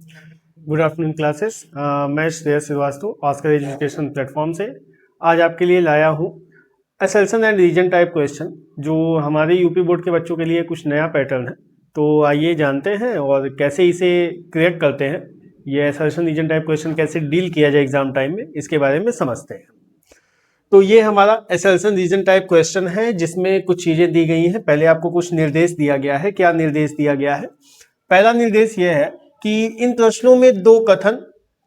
Good afternoon classes. मैं Shreyas Srivastava Oscar education platform से आज आपके लिए लाया हूँ assertion and reason type question, जो हमारे यूपी बोर्ड के बच्चों के लिए कुछ नया पैटर्न है। तो आइए जानते हैं और कैसे इसे क्रिएट करते हैं, ये असल्सन रीजन टाइप क्वेश्चन कैसे डील किया जाए एग्जाम टाइम में, इसके बारे में समझते हैं। तो ये हमारा असल्सन रीजन टाइप क्वेश्चन है, जिसमें कुछ चीज़ें दी गई हैं। पहले आपको कुछ निर्देश दिया गया है। क्या निर्देश दिया गया है? पहला निर्देश यह है कि इन प्रश्नों में दो कथन,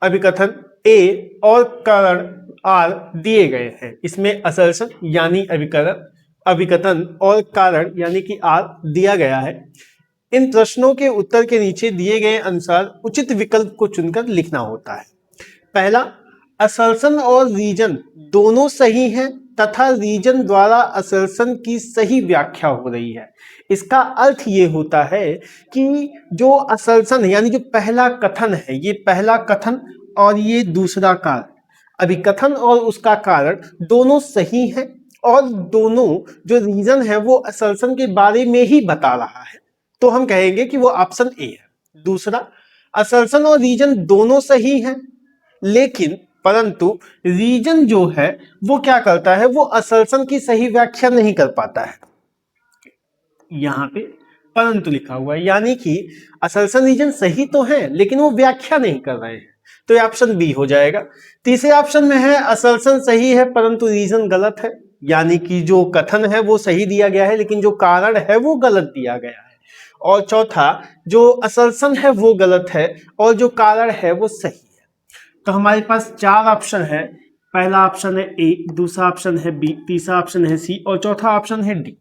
अभिकथन ए और कारण आर दिए गए हैं। इसमें असर्शन यानी अभिकरण, अभिकथन और कारण यानी कि आर दिया गया है। इन प्रश्नों के उत्तर के नीचे दिए गए अनुसार उचित विकल्प को चुनकर लिखना होता है। पहला, असर्शन और रीजन दोनों सही हैं तथा रीजन द्वारा असर्शन की सही व्याख्या हो रही है। इसका अर्थ ये होता है कि जो असर्शन यानी जो पहला कथन है, ये पहला कथन और ये दूसरा कारण, अभिकथन और उसका कारण दोनों सही हैं और दोनों जो रीजन है वो असर्शन के बारे में ही बता रहा है। तो हम कहेंगे कि वो ऑप्शन ए है। दूसरा, असर्शन और रीजन दोनों सही हैं, लेकिन परंतु रीजन जो है वो क्या करता है, वो असर्शन की सही व्याख्या नहीं कर पाता है। यहां पे परंतु लिखा हुआ है, यानी कि असर्शन रीजन सही तो है लेकिन वो व्याख्या नहीं कर रहे हैं। तो ये ऑप्शन बी हो जाएगा। तीसरे ऑप्शन में है असर्शन सही है परंतु रीजन गलत है, यानी कि जो कथन है वो सही दिया गया है लेकिन जो कारण है वो गलत दिया गया है। और चौथा, जो असर्शन है वो गलत है और जो कारण है वो सही है। तो हमारे पास चार ऑप्शन है। पहला ऑप्शन है ए, दूसरा ऑप्शन है बी, तीसरा ऑप्शन है सी और चौथा ऑप्शन है डी।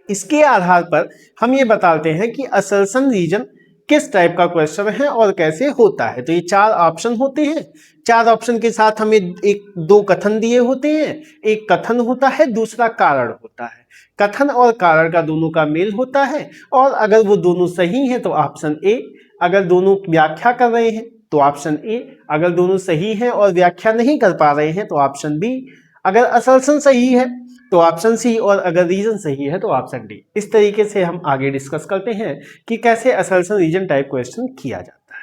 इसके आधार पर हम ये बताते हैं कि असर्शन रीजन किस टाइप का क्वेश्चन है और कैसे होता है। तो ये चार ऑप्शन होते हैं। चार ऑप्शन के साथ हमें एक दो कथन दिए होते हैं। एक कथन होता है, दूसरा कारण होता है। कथन और कारण का दोनों का मेल होता है और अगर वो दोनों सही हैं तो ऑप्शन ए, अगर दोनों व्याख्या कर रहे हैं तो ऑप्शन ए, अगर दोनों सही हैं और व्याख्या नहीं कर पा रहे हैं तो ऑप्शन बी, अगर असर्शन सही है तो ऑप्शन सी और अगर रीजन सही है तो ऑप्शन डी। इस तरीके से हम आगे डिस्कस करते हैं कि कैसे असर्शन रीजन टाइप क्वेश्चन किया जाता है।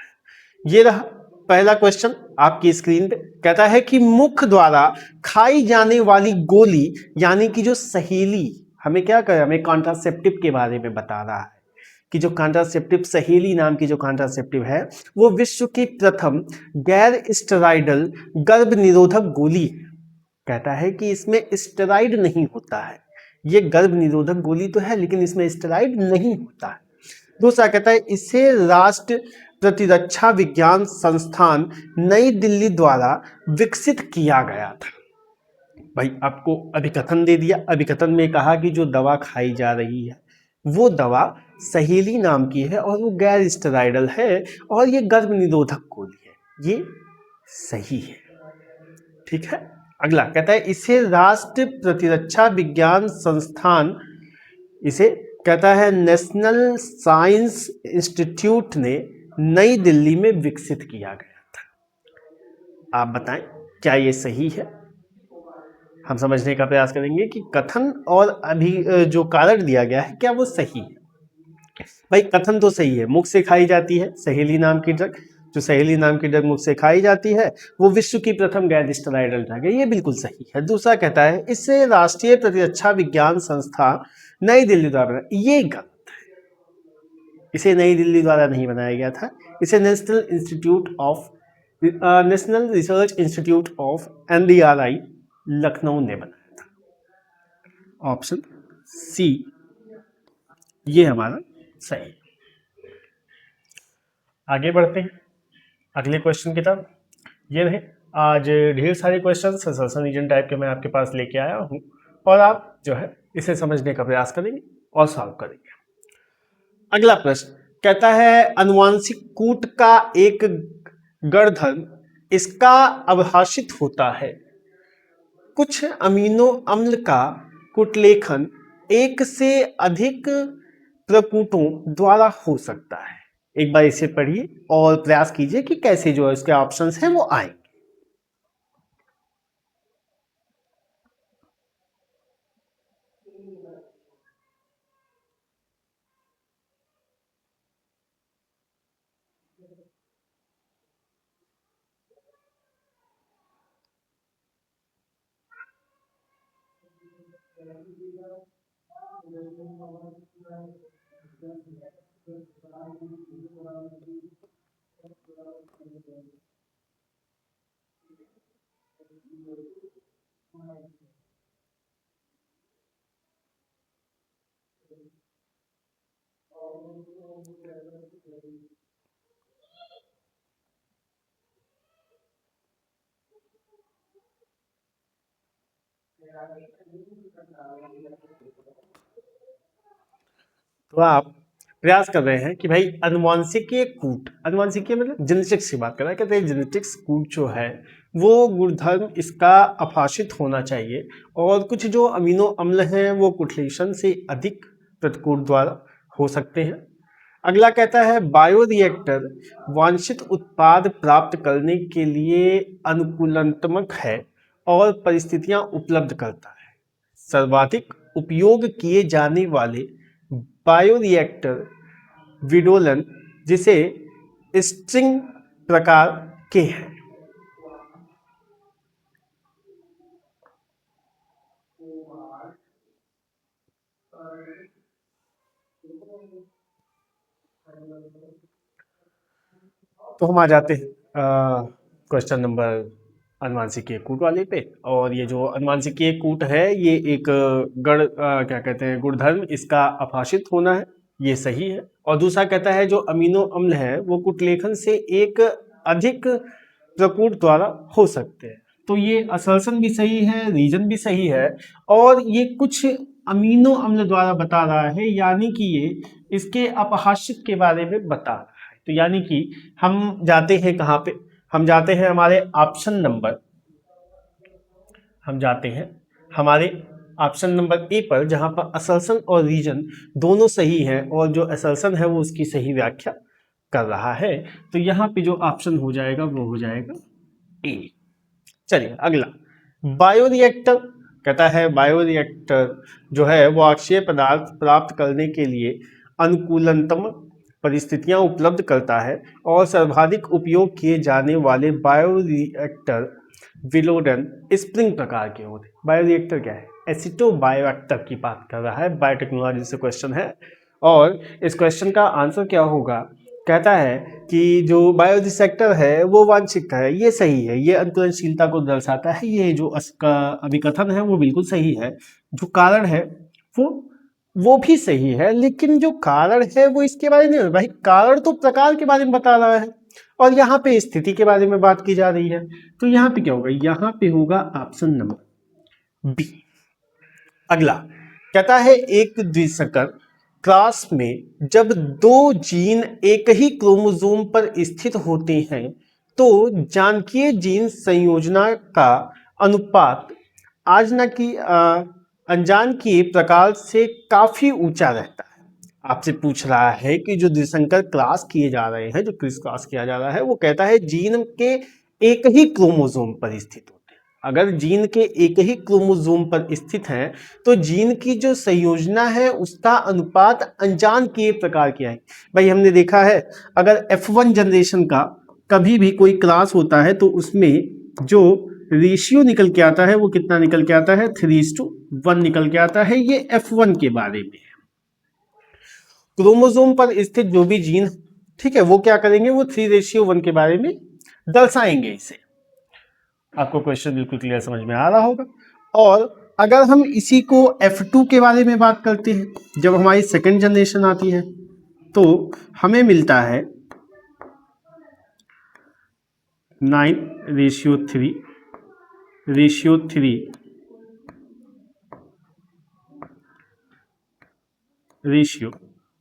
ये रहा पहला क्वेश्चन आपकी स्क्रीन पे। कहता है कि मुख द्वारा खाई जाने वाली गोली यानी कि जो सहेली, हमें क्या कर, हमें कॉन्ट्रासेप्टिव के बारे में बता रहा है कि जो कॉन्ट्रासेप्टिव सहेली नाम की जो कॉन्ट्रासेप्टिव है वो विश्व की प्रथम गैर स्टेरॉइडल गर्भ निरोधक गोली है। कहता है कि इसमें स्टेरॉइड नहीं होता है। ये गर्भ निरोधक गोली तो है लेकिन इसमें स्टेरॉइड नहीं होता है। दूसरा कहता है इसे राष्ट्र प्रतिरक्षा विज्ञान संस्थान नई दिल्ली द्वारा विकसित किया गया था। भाई आपको अभिकथन दे दिया। अभिकथन में कहा कि जो दवा खाई जा रही है वो दवा सहेली नाम की है और वो गैर स्टेरॉइडल है और ये गर्भ निरोधक गोली है। ये सही है। ठीक है। अगला कहता है इसे राष्ट्रीय प्रतिरक्षा विज्ञान संस्थान, इसे कहता है नेशनल साइंस इंस्टीट्यूट ने नई दिल्ली में विकसित किया गया था। आप बताएं क्या ये सही है? हम समझने का प्रयास करेंगे कि कथन और अभी जो कारण दिया गया है क्या वो सही है। भाई कथन तो सही है, मुख से खाई जाती है सहेली नाम की ड्रग, जो सहेली नाम की ड्रग मुख से खाई जाती है वो विश्व की प्रथम गैर स्टेरॉइडल ड्रग है, ये बिल्कुल सही है। दूसरा कहता है इससे राष्ट्रीय प्रतिरक्षा विज्ञान संस्थान नई दिल्ली द्वारा बना, ये गलत है। इसे नई दिल्ली द्वारा नहीं बनाया गया था, इसे national research institute of NDRI Lucknow ने बनाया था। ऑप्शन सी ये हमारा सही। आगे बढ़ते हैं अगले क्वेश्चन की तरफ। ये रहे आज ढेर सारे क्वेश्चन असर्शन रीजन टाइप के मैं आपके पास लेके आया हूँ और आप जो है इसे समझने का प्रयास करेंगे और सॉल्व करेंगे। अगला प्रश्न कहता है अनुवांशिक कूट का एक गणधर्म इसका अभाषित होता है। कुछ अमीनो अम्ल का कूटलेखन एक से अधिक प्रकूटों द्वारा हो सकता है। एक बार इसे पढ़िए और प्रयास कीजिए कि कैसे जो है इसके ऑप्शंस हैं वो आएंगे। तो आप प्रयास कर रहे हैं कि भाई अनुवांशिकीय कूट, अनुवांशिकीय मतलब जेनेटिक्स की बात कर रहा है, कहते हैं जेनेटिक्स कूट जो है वो गुणधर्म इसका अभाषित होना चाहिए और कुछ जो अमीनो अम्ल हैं वो कुटलेशन से अधिक प्रतिकूल द्वारा हो सकते हैं। अगला कहता है बायोरिएक्टर वांछित उत्पाद प्राप्त करने के लिए अनुकूलनात्मक है और परिस्थितियां उपलब्ध करता है। सर्वाधिक उपयोग किए जाने वाले बायोरिएक्टर विडोलन जिसे स्ट्रिंग प्रकार के हैं। तो हम आ जाते हैं क्वेश्चन नंबर अनुवांशिकीय कूट वाले पे। और ये जो अनुवांशिकीय कूट है ये एक क्या कहते हैं गुणधर्म इसका अभाषित होना है, ये सही है। और दूसरा कहता है जो अमीनो अम्ल है वो कुटलेखन से एक अधिक प्रकूट द्वारा हो सकते हैं। तो ये असर्शन भी सही है, रीजन भी सही है और ये कुछ अमीनो अम्ल द्वारा बता रहा है, यानी कि ये इसके अपहास्यक के बारे में बता रहा है। तो यानी कि हम जाते हैं कहाँ पे, हम जाते हैं हमारे ऑप्शन नंबर, हम जाते हैं हमारे ऑप्शन नंबर ए पर, जहां पर असर्शन और रीजन दोनों सही है और जो असर्शन है वो उसकी सही व्याख्या कर रहा है। तो यहाँ पे जो ऑप्शन हो जाएगा वो हो जाएगा ए। चलिए अगला, बायोरिएक्टर कहता है बायोरिएक्टर जो है वो अक्षय पदार्थ प्राप्त करने के लिए अनुकूलतम परिस्थितियां उपलब्ध करता है और सर्वाधिक उपयोग किए जाने वाले बायोरिएक्टर विलोडन स्प्रिंग प्रकार के होते हैं। बायोरिएक्टर क्या है, एसिटोबायोएक्टर की बात कर रहा है, बायोटेक्नोलॉजी से क्वेश्चन है। और इस क्वेश्चन का आंसर क्या होगा, कहता है कि जो बायोरिएक्टर है वो वांछित है, ये सही है, ये अनुकूलनशीलता को दर्शाता है, ये जो अभिकथन है वो बिल्कुल सही है। जो कारण है वो भी सही है, लेकिन जो कारण है वो इसके बारे में, भाई कारण तो प्रकार के बारे में बता रहा है और यहाँ पे स्थिति के बारे में बात की जा रही है। तो यहाँ पे क्या होगा, यहाँ पे होगा ऑप्शन नंबर बी। अगला कहता है एक द्विसंकर क्लास में जब दो जीन एक ही क्रोमोसोम पर स्थित होते हैं तो जानकीय जीन संयोजना का अनुपात अनजानकीय प्रकार से काफी ऊंचा रहता है। आपसे पूछ रहा है कि जो द्विसंकर क्लास किए जा रहे हैं, जो क्रिस क्लास किया जा रहा है, वो कहता है जीन के एक ही क्रोमोसोम पर स्थित होते हैं। अगर जीन के एक ही क्रोमोसोम पर स्थित हैं तो जीन की जो संयोजना है उसका अनुपात अनजानकीय प्रकार की है। भाई हमने देखा है अगर F1 जनरेशन का कभी भी कोई क्लास होता है तो उसमें जो रेशियो निकल के आता है वो कितना निकल के आता है, 3:1 निकल के आता है। ये F1 के बारे में है। क्रोमोसोम पर स्थित जो भी जीन, ठीक है, वो क्या करेंगे, वो 3:1 के बारे में दर्शाएंगे इसे। आपको क्वेश्चन बिल्कुल क्लियर समझ में आ रहा होगा। और अगर हम इसी को F2 के बारे में बात करते हैं, जब हमारी सेकेंड जनरेशन आती है तो हमें मिलता है 9:3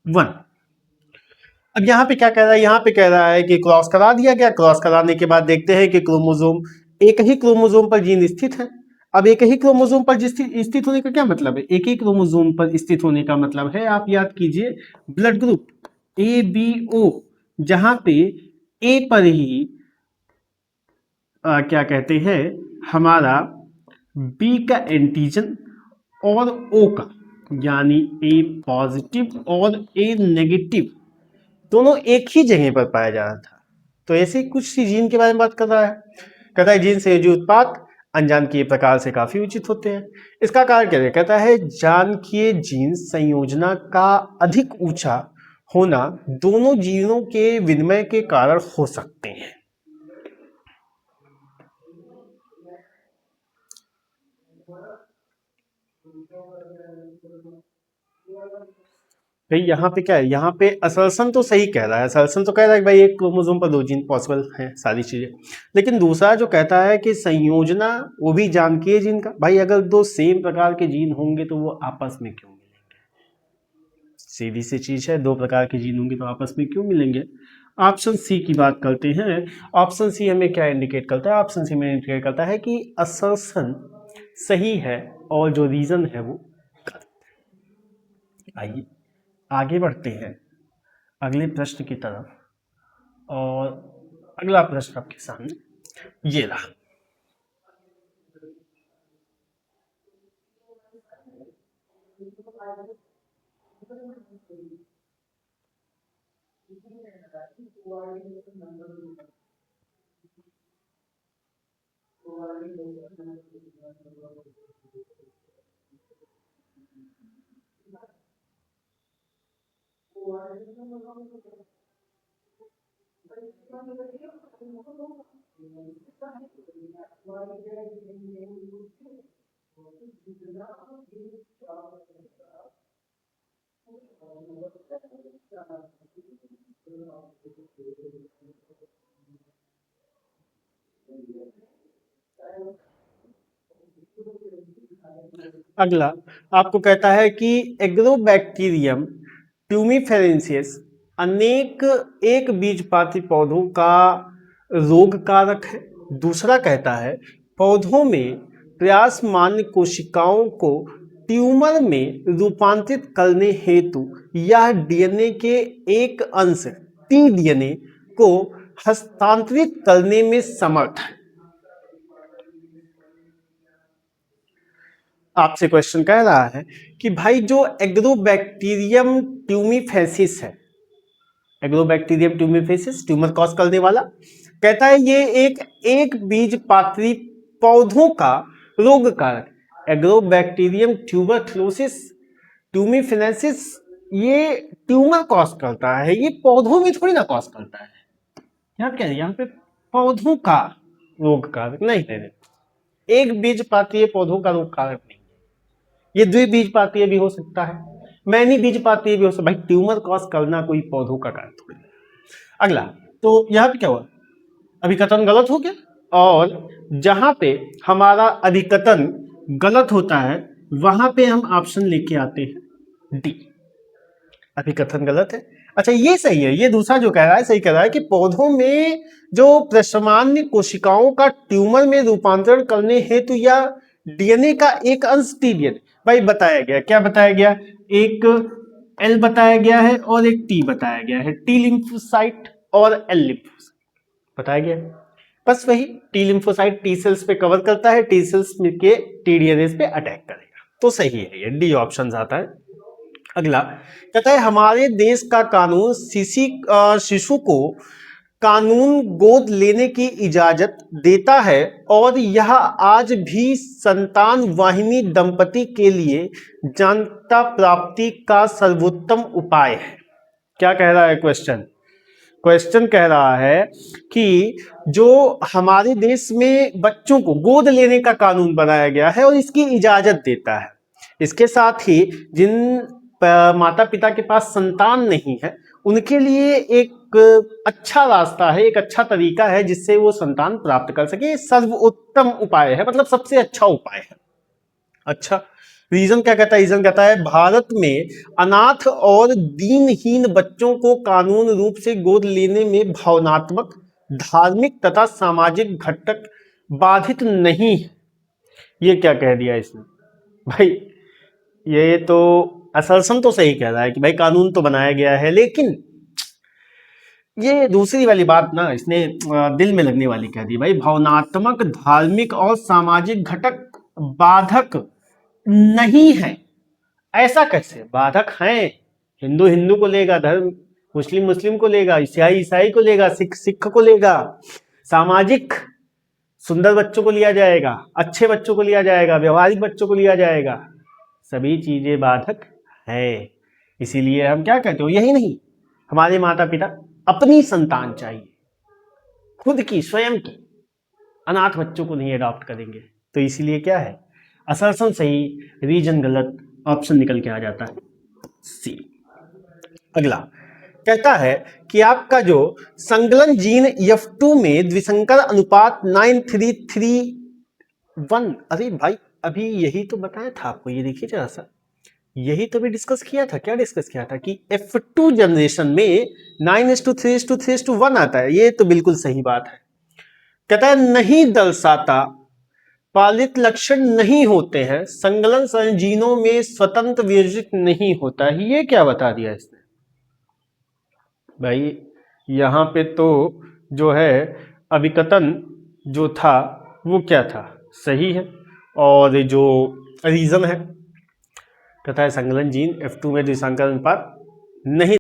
1। अब यहाँ पे क्या कह रहा है, यहाँ पे कह रहा है कि क्रॉस करा दिया गया, क्रॉस कराने के बाद देखते हैं कि क्रोमोसोम, एक ही क्रोमोसोम पर जीन स्थित है। अब एक ही क्रोमोसोम पर स्थित होने का क्या मतलब है, एक ही क्रोमोसोम पर स्थित होने का मतलब है, आप याद कीजिए ब्लड ग्रुप ABO, जहां पे ए पर ही क्या कहते हैं हमारा बी का एंटीजन और ओ का, यानी ए पॉजिटिव और ए नेगेटिव दोनों एक ही जगह पर पाया जा रहा था। तो ऐसे कुछ सी जीन के बारे में बात कर रहा है, कहता है जीन संयोजी उत्पाद अनजानकीय प्रकार से काफी उचित होते हैं। इसका कारण क्या है? कहता है जानकीय जीन संयोजना का अधिक ऊंचा होना दोनों जीनों के विनिमय के कारण हो सकते हैं। भाई यहाँ पे क्या है? यहाँ पे असर्शन तो सही कह रहा है, असर्शन तो कह रहा है कि भाई एक क्रोमोसोम पर 2 जीन पॉसिबल हैं, सारी चीजें। लेकिन दूसरा जो कहता है कि संयोजना, वो भी जानकीय जीन का। भाई अगर 2 सेम प्रकार के जीन होंगे तो वो आपस में क्यों मिलेंगे? सीधी सी चीज है, 2 प्रकार के जीन होंगे तो आपस में क्यों मिलेंगे? ऑप्शन सी की बात करते हैं। ऑप्शन सी हमें क्या इंडिकेट करता है? ऑप्शन सी में इंडिकेट करता है कि असर्शन सही है और जो रीजन है वो गलत है। आइए आगे बढ़ते हैं अगले प्रश्न की तरफ। और अगला प्रश्न आपके सामने ये रहा। अगला आपको कहता है कि एग्रोबैक्टीरियम ट्यूमिफेरेंसियस अनेक एक बीजपाती पौधों का रोग कारक है। दूसरा कहता है पौधों में प्रयासमान्य कोशिकाओं को ट्यूमर में रूपांतरित करने हेतु यह डीएनए के एक अंश टी डीएनए को हस्तांतरित करने में समर्थ है। आपसे क्वेश्चन कह रहा है कि भाई जो एग्रोबैक्टीरियम ट्यूमिफेसिस है, एग्रोबैक्टीरियम ट्यूमिफेसिस ट्यूमर कॉज करने वाला, कहता है ये एक बीजपात्री पौधों का रोग कारक। एग्रोबैक्टीरियम ट्यूबरक्लोसिस ट्यूमिफेनेसिस ये ट्यूमर कॉज करता है, ये पौधों में थोड़ी ना कॉज करता है। यहाँ क्या है? यहाँ पे पौधों का रोग कारक नहीं है, एक बीजपातीय पौधों का रोग कारक नहीं। ये द्विबीजपातीय भी हो सकता है, मैनी बीजपातीय भी हो सकता है। भाई ट्यूमर कॉज करना कोई पौधों का कारण थोड़ी। अगला तो यहाँ पे क्या हुआ? अभिकथन गलत हो गया, और जहां पे हमारा अभिकथन गलत होता है वहां पे हम ऑप्शन लेके आते हैं डी, अभिकथन गलत है। अच्छा ये सही है, ये दूसरा जो कह रहा है सही कह रहा है कि पौधों में जो प्रसामान्य कोशिकाओं का ट्यूमर में रूपांतरण करने हेतु या डीएनए का एक अंश टी डीएनए, भाई बताया गया, क्या बताया गया? एक एल बताया गया है और एक टी बताया गया है, टी लिम्फोसाइट और एल लिम्फोसाइट बताया गया। बस वही टी लिम्फोसाइट टी सेल्स पे कवर करता है, टी सेल्स के टी डीएनए पे अटैक करेगा, तो सही है ये डी ऑप्शन आता है। अगला कहता है हमारे देश का कानून शिशु को कानून गोद लेने की इजाजत देता है और यह आज भी संतान वाहिनी दंपति के लिए जानता प्राप्ति का सर्वोत्तम उपाय है। क्या कह रहा है क्वेश्चन? क्वेश्चन कह रहा है कि जो हमारे देश में बच्चों को गोद लेने का कानून बनाया गया है और इसकी इजाजत देता है, इसके साथ ही जिन माता पिता के पास संतान नहीं है उनके लिए एक अच्छा रास्ता है, एक अच्छा तरीका है जिससे वो संतान प्राप्त कर सके, सर्वोत्तम उपाय है, मतलब सबसे अच्छा उपाय है। अच्छा रीजन क्या कहता है? रीजन कहता है भारत में अनाथ और दीनहीन बच्चों को कानून रूप से गोद लेने में भावनात्मक, धार्मिक तथा सामाजिक घटक बाधित नहीं है। ये क्या कह दिया इसने? भाई ये तो असर्शन तो सही कह रहा है कि भाई कानून तो बनाया गया है, लेकिन ये दूसरी वाली बात ना इसने दिल में लगने वाली कह दी। भाई भावनात्मक, धार्मिक और सामाजिक घटक बाधक नहीं है, ऐसा कैसे? बाधक हैं। हिंदू हिंदू को लेगा धर्म, मुस्लिम मुस्लिम को लेगा, ईसाई ईसाई को लेगा, सिख सिख को लेगा। सामाजिक सुंदर बच्चों को लिया जाएगा, अच्छे बच्चों को लिया जाएगा, व्यवहारिक बच्चों को लिया जाएगा, सभी चीजें बाधक है। इसीलिए हम क्या कहते हो, यही नहीं, हमारे माता पिता अपनी संतान चाहिए, खुद की स्वयं की, अनाथ बच्चों को नहीं अडॉप्ट करेंगे। तो इसीलिए क्या है, असर्शन सही, रीजन गलत, ऑप्शन निकल के आ जाता है सी। अगला कहता है कि आपका जो संकलन जीन F2 में द्विसंकर अनुपात 9331, अरे भाई अभी यही तो बताया था आपको, ये देखिए जरा सा, यही तो भी डिस्कस किया था। क्या डिस्कस किया था कि F2 जनरेशन में 9:3:3:1 आता है। ये तो बिल्कुल सही बात है। कहता है नहीं दर्शाता, पालित लक्षण नहीं होते हैं, संकलन जीनों में स्वतंत्र विरजित नहीं होता है। ये क्या बता दिया इसने भाई, यहाँ पे तो जो है अभिकथन जो था वो क्या था, सही है, और जो रीजन है कहता है संकलन जीन F2 में द्विसंकर अनुपात नहीं